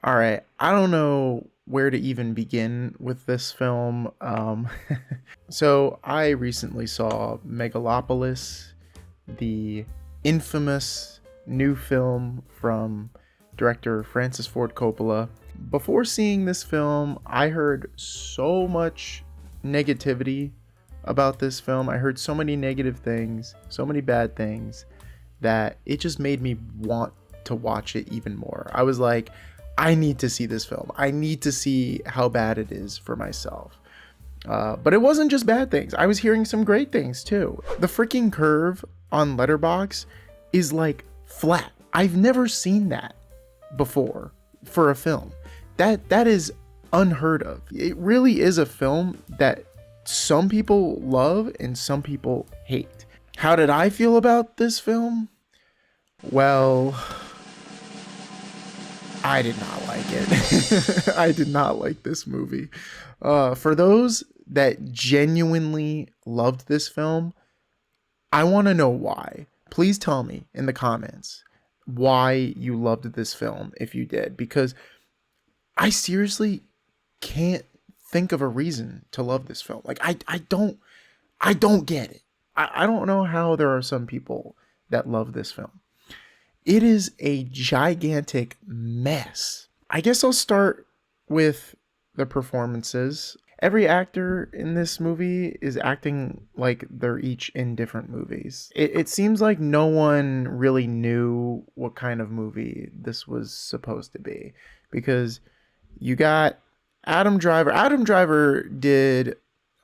All right, I don't know where to even begin with this film. So I recently saw Megalopolis, the infamous new film from director Francis Ford Coppola. Before seeing this film, I heard so much negativity about this film. I heard so many negative things, so many bad things, that it just made me want to watch it even more. I was like, I need to see this film. I need to see how bad it is for myself. But it wasn't just bad things. I was hearing some great things too. The freaking curve on Letterbox is like flat. I've never seen that before for a film. That is unheard of. It really is a film that some people love and some people hate. How did I feel about this film? Well, I did not like it. I did not like this movie. For those that genuinely loved this film, I want to know why. Please tell me in the comments why you loved this film if you did, because I seriously can't think of a reason to love this film. Like I don't get it. I don't know how there are some people that love this film. It is a gigantic mess. I guess I'll start with the performances. Every actor in this movie is acting like they're each in different movies. It seems like no one really knew what kind of movie this was supposed to be, because you got Adam Driver. Adam Driver did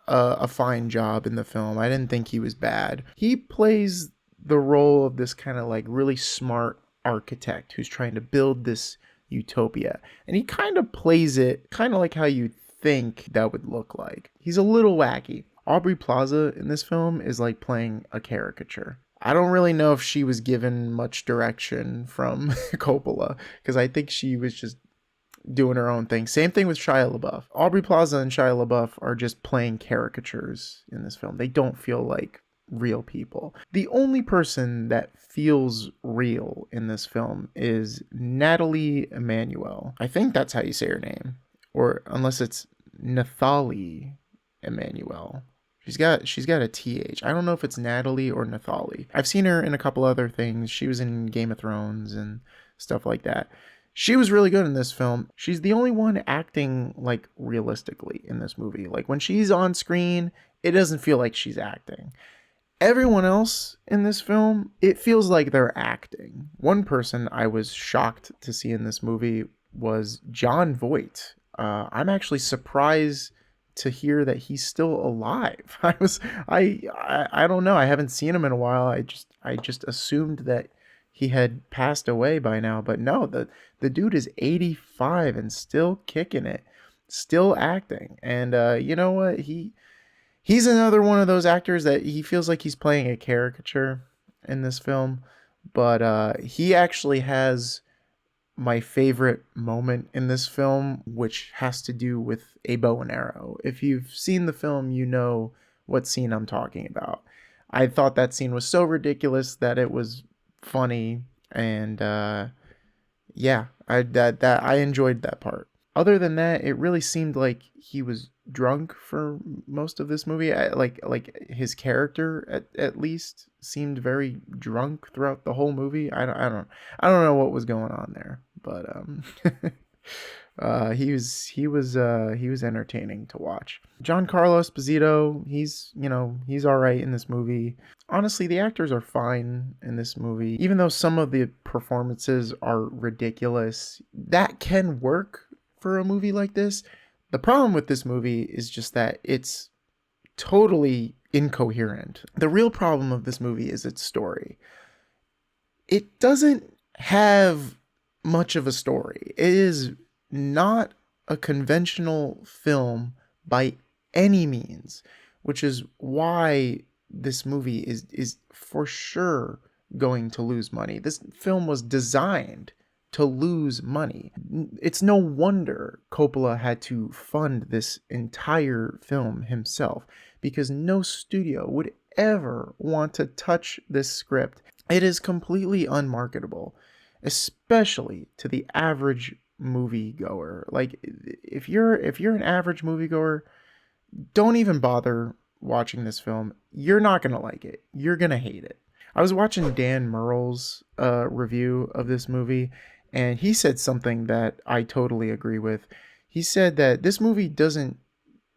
a fine job in the film. I didn't think he was bad. He plays the role of this kind of like really smart architect who's trying to build this utopia. And he kind of plays it kind of like how you think that would look like. He's a little wacky. Aubrey Plaza in this film is like playing a caricature. I don't really know if she was given much direction from Coppola, because I think she was just doing her own thing. Same thing with Shia LaBeouf. Aubrey Plaza and Shia LaBeouf are just playing caricatures in this film. They don't feel like real people. The only person that feels real in this film is Natalie Emmanuel. I think that's how you say her name, or unless it's Nathalie Emmanuel. She's got a TH. I don't know if it's Natalie or Nathalie. I've seen her in a couple other things. She was in Game of Thrones and stuff like that. She was really good in this film. She's the only one acting like realistically in this movie. Like when she's on screen, it doesn't feel like she's acting. Everyone else in this film, it feels like they're acting. One person I was shocked to see in this movie was John Voight. I'm actually surprised to hear that he's still alive. I don't know. I haven't seen him in a while. I just assumed that he had passed away by now, but no, the dude is 85 and still kicking it, still acting. And you know what? He's another one of those actors that he feels like he's playing a caricature in this film, but he actually has my favorite moment in this film, which has to do with a bow and arrow. If you've seen the film, you know what scene I'm talking about. I thought that scene was so ridiculous that it was funny, and yeah, I enjoyed that part. Other than that, it really seemed like he was drunk for most of this movie. Like his character at least seemed very drunk throughout the whole movie. I don't know what was going on there, but he was entertaining to watch. Giancarlo Esposito, he's all right in this movie. Honestly, the actors are fine in this movie, even though some of the performances are ridiculous. That can work for a movie like this. The problem with this movie is just that it's totally incoherent. The real problem of this movie is its story. It doesn't have much of a story. It is not a conventional film by any means, which is why this movie is for sure going to lose money. This film was designed to lose money. It's no wonder Coppola had to fund this entire film himself, because no studio would ever want to touch this script. It is completely unmarketable, especially to the average moviegoer. Like if you're an average moviegoer, don't even bother watching this film. You're not gonna like it. You're gonna hate it. I was watching Dan Murrell's review of this movie, and he said something that I totally agree with. He said that this movie doesn't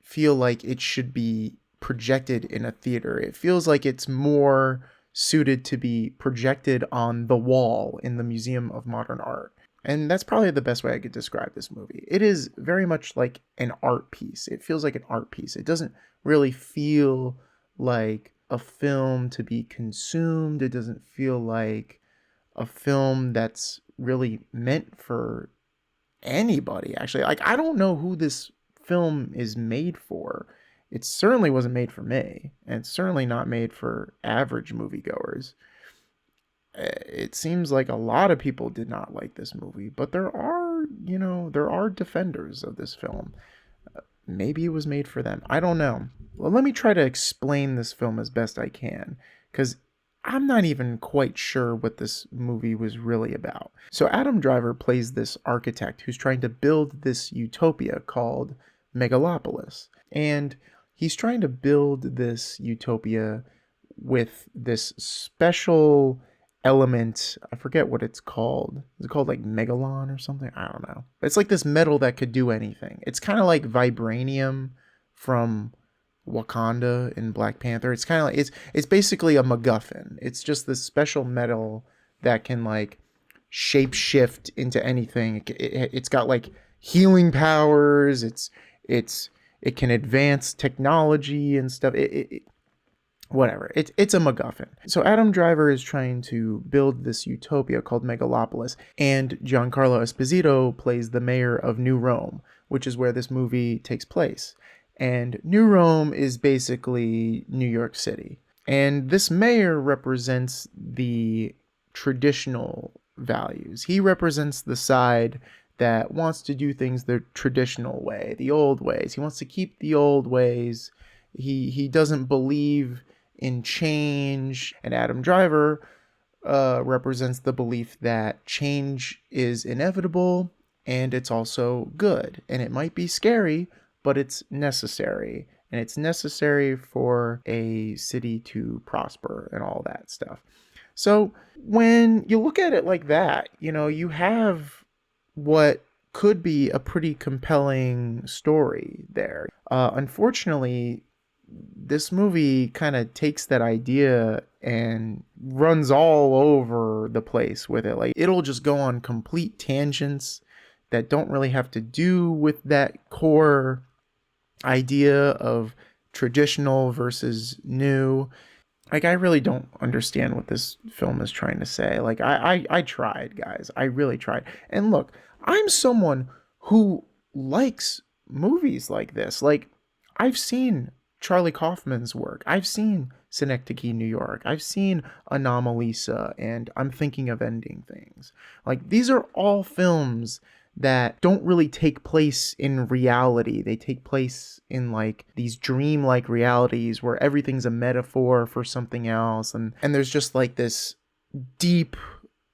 feel like it should be projected in a theater. It feels like it's more suited to be projected on the wall in the Museum of Modern Art. And that's probably the best way I could describe this movie. It is very much like an art piece. It feels like an art piece. It doesn't really feel like a film to be consumed. It doesn't feel like a film that's really meant for anybody, actually. Like, I don't know who this film is made for. It certainly wasn't made for me, and it's certainly not made for average moviegoers. It seems like a lot of people did not like this movie, but there are defenders of this film. Maybe it was made for them. I don't know. Well, let me try to explain this film as best I can, because I'm not even quite sure what this movie was really about. So Adam Driver plays this architect who's trying to build this utopia called Megalopolis. And he's trying to build this utopia with this special element. I forget what it's called. Is it called like megalon or something? I don't know. It's like this metal that could do anything. It's kind of like vibranium from Wakanda in Black Panther. It's kind of like it's basically a MacGuffin. It's just this special metal that can like shape shift into anything. It's got like healing powers. It can advance technology and stuff. Whatever. It's a MacGuffin. So Adam Driver is trying to build this utopia called Megalopolis, and Giancarlo Esposito plays the mayor of New Rome, which is where this movie takes place. And New Rome is basically New York City. And this mayor represents the traditional values. He represents the side that wants to do things the traditional way, the old ways. He wants to keep the old ways. He doesn't believe in change. And Adam Driver represents the belief that change is inevitable and it's also good. And it might be scary, but it's necessary. And it's necessary for a city to prosper and all that stuff. So when you look at it like that, you have what could be a pretty compelling story there. Unfortunately, this movie kind of takes that idea and runs all over the place with it. Like, it'll just go on complete tangents that don't really have to do with that core idea of traditional versus new. Like, I really don't understand what this film is trying to say. Like, I tried, guys. I really tried. And look, I'm someone who likes movies like this. Like, I've seen Charlie Kaufman's work. I've seen Synecdoche, New York. I've seen Anomalisa, and I'm thinking of Ending Things. Like, these are all films that don't really take place in reality. They take place in like these dreamlike realities where everything's a metaphor for something else, and there's just like this deep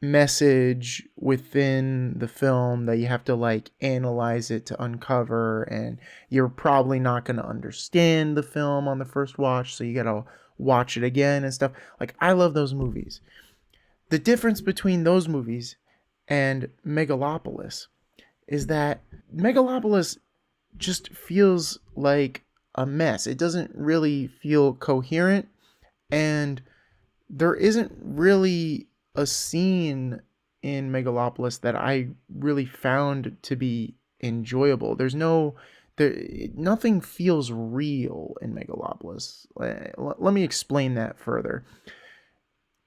message within the film that you have to like analyze it to uncover, and you're probably not going to understand the film on the first watch, so you got to watch it again and stuff. Like, I love those movies. The difference between those movies and Megalopolis is that Megalopolis just feels like a mess. It doesn't really feel coherent, and there isn't really a scene in Megalopolis that I really found to be enjoyable. Nothing feels real in Megalopolis. Let me explain that further.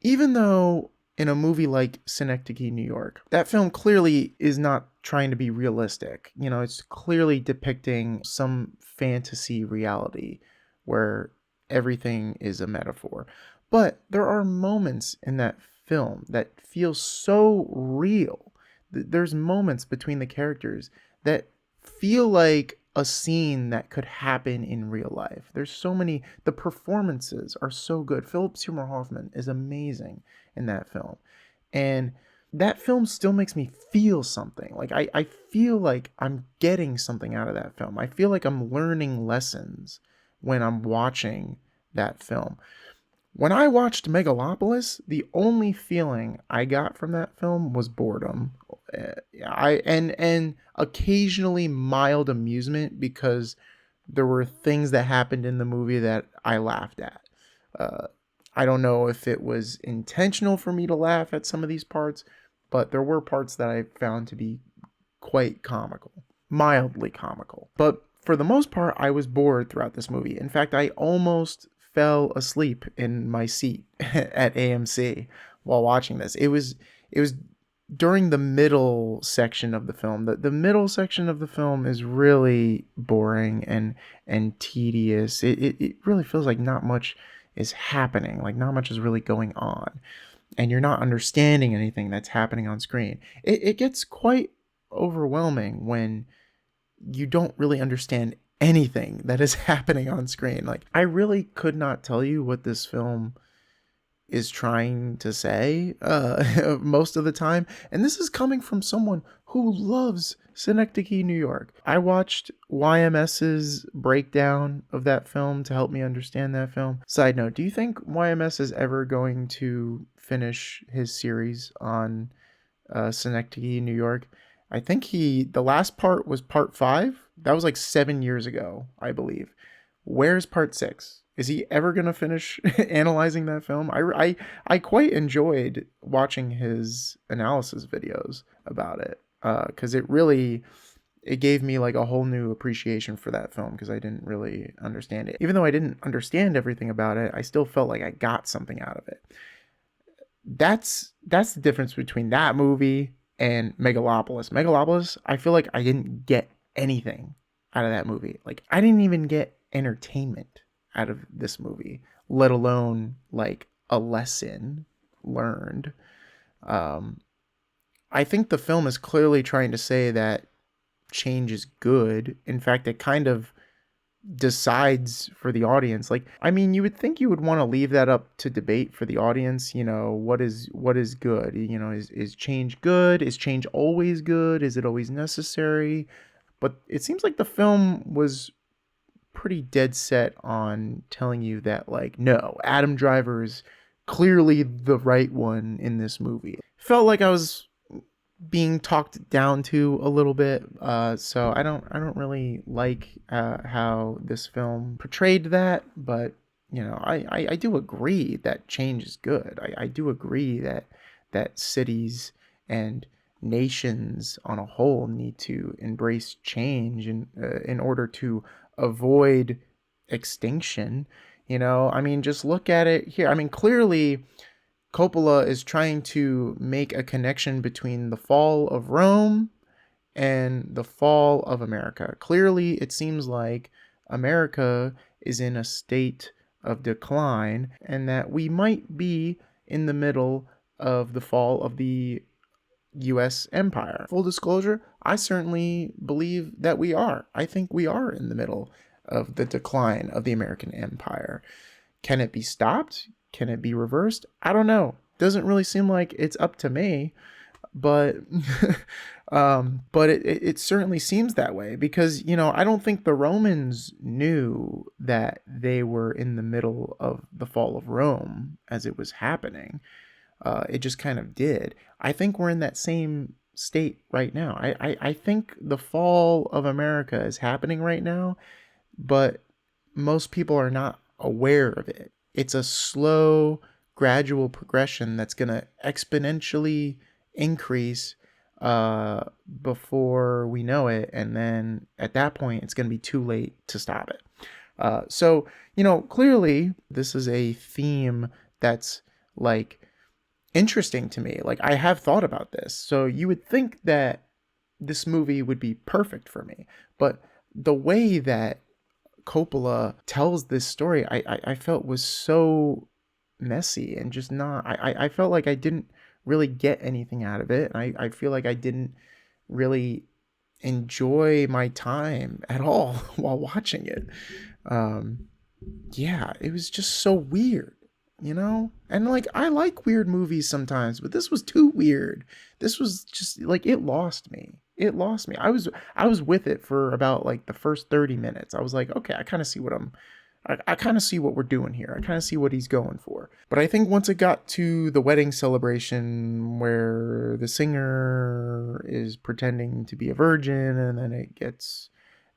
Even though in a movie like Synecdoche, New York, that film clearly is not trying to be realistic. It's clearly depicting some fantasy reality where everything is a metaphor. But there are moments in that film that feel so real. There's moments between the characters that feel like a scene that could happen in real life. There's so many, the performances are so good. Philip Seymour Hoffman is amazing in that film. And that film still makes me feel something. Like I feel like I'm getting something out of that film. I feel like I'm learning lessons when I'm watching that film. When I watched Megalopolis, the only feeling I got from that film was boredom. And occasionally mild amusement because there were things that happened in the movie that I laughed at. Uh, I don't know if it was intentional for me to laugh at some of these parts, but there were parts that I found to be quite comical, mildly comical. But for the most part, I was bored throughout this movie. In fact, I almost fell asleep in my seat at AMC while watching this. It was during the middle section of the film. The middle section of the film is really boring and tedious. It really feels like not much is happening, like not much is really going on, and you're not understanding anything that's happening on screen. It gets quite overwhelming when you don't really understand anything that is happening on screen. Like, I really could not tell you what this film is trying to say most of the time. And this is coming from someone who loves Synecdoche, New York. I watched YMS's breakdown of that film to help me understand that film. Side note, do you think YMS is ever going to finish his series on Synecdoche, New York? I think the last part was part 5. That was like 7 years ago, I believe. Where's part 6? Is he ever going to finish analyzing that film? I quite enjoyed watching his analysis videos about it because it gave me like a whole new appreciation for that film because I didn't really understand it. Even though I didn't understand everything about it, I still felt like I got something out of it. That's the difference between that movie and Megalopolis. Megalopolis, I feel like I didn't get anything out of that movie. Like, I didn't even get entertainment out of this movie, let alone like a lesson learned. I think the film is clearly trying to say that change is good. In fact, it kind of decides for the audience. Like, I mean, you would think you would want to leave that up to debate for the audience. What is good? Is change good? Is change always good? Is it always necessary? But it seems like the film was pretty dead set on telling you that, like, no, Adam Driver is clearly the right one in this movie. Felt like I was being talked down to a little bit, so I don't really like how this film portrayed that. But I do agree that change is good. I do agree that cities and nations on a whole need to embrace change in order to avoid extinction. I mean, just look at it here. I mean, clearly Coppola is trying to make a connection between the fall of Rome and the fall of America. Clearly, it seems like America is in a state of decline and that we might be in the middle of the fall of the U.S. empire. Full disclosure, I certainly believe that we are. I think we are in the middle of the decline of the American empire. Can it be stopped? Can it be reversed? I don't know. Doesn't really seem like it's up to me, but but it certainly seems that way because I don't think the Romans knew that they were in the middle of the fall of Rome as it was happening. It just kind of did. I think we're in that same state right now. I think the fall of America is happening right now, but most people are not aware of it. It's a slow, gradual progression that's going to exponentially increase before we know it. And then at that point, it's going to be too late to stop it. So, clearly, this is a theme that's like interesting to me. Like, I have thought about this. So you would think that this movie would be perfect for me. But the way that Coppola tells this story, I felt was so messy and just not, I felt like I didn't really get anything out of it. I feel like I didn't really enjoy my time at all while watching it. Yeah, it was just so weird. you know? And like, I like weird movies sometimes, but this was too weird. This was just like, it lost me. It lost me. I was with it for about like the first 30 minutes. I was like, okay, I kind of see what I kind of see what we're doing here. I kind of see what he's going for. But I think once it got to the wedding celebration where the singer is pretending to be a virgin and then it gets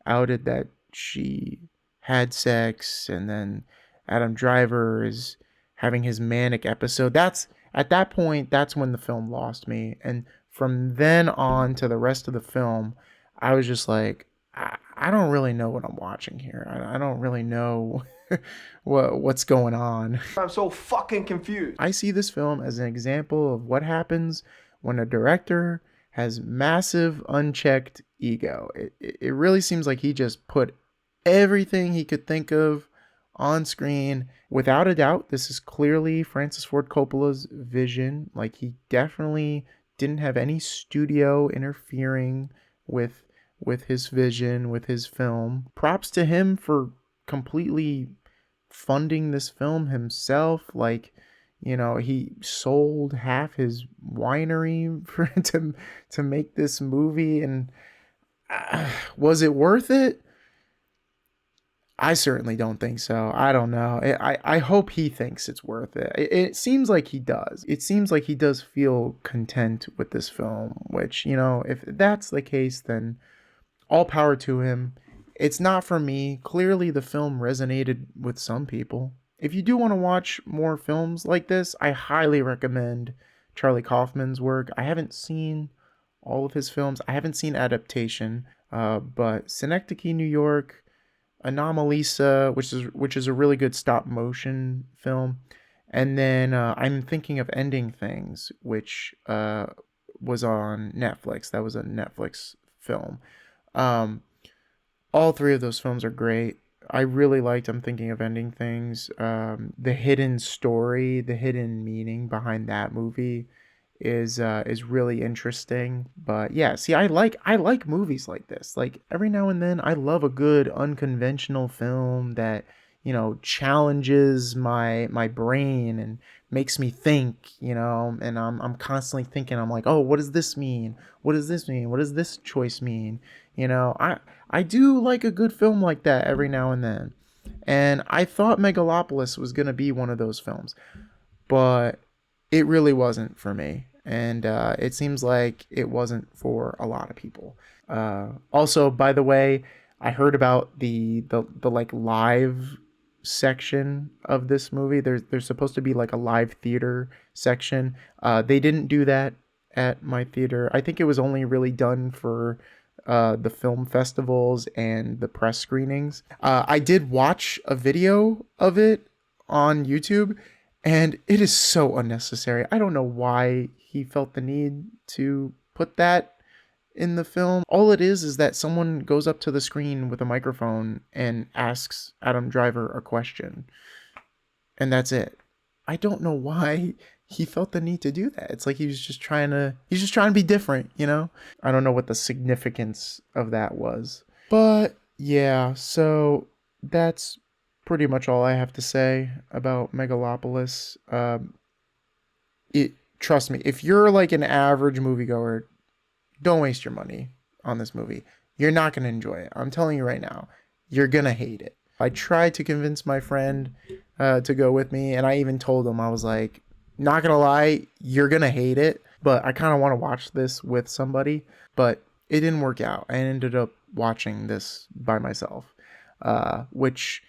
outed that she had sex, and then Adam Driver is having his manic episode. That's at that point, that's when the film lost me. And from then on to the rest of the film, I was just like, I don't really know what I'm watching here. I don't really know what's going on. I'm so fucking confused. I see this film as an example of what happens when a director has massive unchecked ego. It really seems like he just put everything he could think of on screen. Without a doubt, this is clearly Francis Ford Coppola's vision. Like, he definitely didn't have any studio interfering with his vision, with his film. Props to him for completely funding this film himself. Like, you know, he sold half his winery for to make this movie. And was it worth it? I certainly don't think so. I don't know. I hope he thinks it's worth it. It seems like he does. It seems like he does feel content with this film, which, you know, if that's the case, then all power to him. It's not for me. Clearly, the film resonated with some people. If you do want to watch more films like this, I highly recommend Charlie Kaufman's work. I haven't seen all of his films. I haven't seen Adaptation, but Synecdoche, New York, Anomalisa, which is a really good stop motion film, and then I'm thinking of Ending Things, which was on Netflix. That was a Netflix film. Um, all three of those films are great. I really liked I'm Thinking of Ending Things. The hidden story, the hidden meaning behind that movie is really interesting. But yeah, see, I like movies like this. Like, every now and then I love a good unconventional film that, you know, challenges my brain and makes me think, you know, and I'm constantly thinking. I'm like, "Oh, what does this mean? What does this mean? What does this choice mean?" You know, I do like a good film like that every now and then. And I thought Megalopolis was going to be one of those films, but it really wasn't for me. And it seems like it wasn't for a lot of people. Also, by the way, I heard about the like live section of this movie. There's supposed to be like a live theater section. They didn't do that at my theater. I think it was only really done for the film festivals and the press screenings. I did watch a video of it on YouTube, and it is so unnecessary. I don't know why he felt the need to put that in the film. All it is that someone goes up to the screen with a microphone and asks Adam Driver a question, and that's it. I don't know why he felt the need to do that. It's like he's just trying to be different, you know? I don't know what the significance of that was. But yeah, so that's pretty much all I have to say about Megalopolis. It trust me, if you're like an average moviegoer, don't waste your money on this movie. You're not going to enjoy it. I'm telling you right now, you're going to hate it. I tried to convince my friend to go with me, and I even told him, I was like, not going to lie, you're going to hate it, but I kind of want to watch this with somebody. But it didn't work out. I ended up watching this by myself, which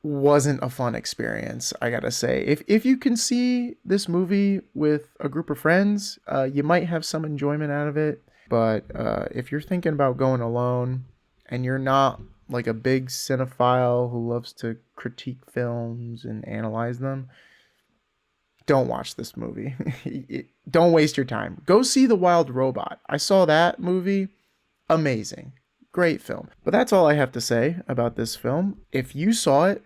wasn't a fun experience, I gotta say. If you can see this movie with a group of friends, you might have some enjoyment out of it. But if you're thinking about going alone and you're not like a big cinephile who loves to critique films and analyze them, don't watch this movie. Don't waste your time. Go see The Wild Robot. I saw that movie. Amazing. Great film. But that's all I have to say about this film. If you saw it,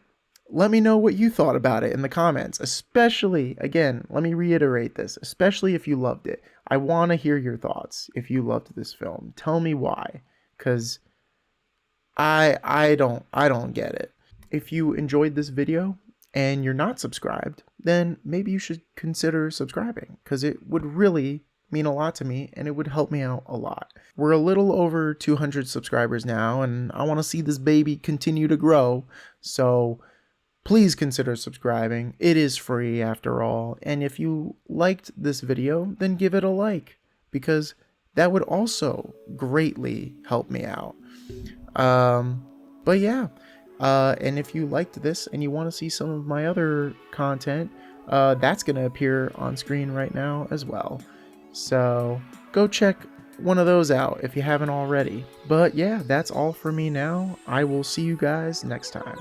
let me know what you thought about it in the comments. Especially, again, let me reiterate this, especially if you loved it. I want to hear your thoughts if you loved this film. Tell me why, because I don't get it. If you enjoyed this video and you're not subscribed, then maybe you should consider subscribing, because it would really mean a lot to me and it would help me out a lot. We're a little over 200 subscribers now, and I want to see this baby continue to grow. So please consider subscribing. It is free after all. And if you liked this video, then give it a like, because that would also greatly help me out. But yeah, and if you liked this and you want to see some of my other content, that's going to appear on screen right now as well. So go check one of those out if you haven't already. But yeah, that's all for me now. I will see you guys next time.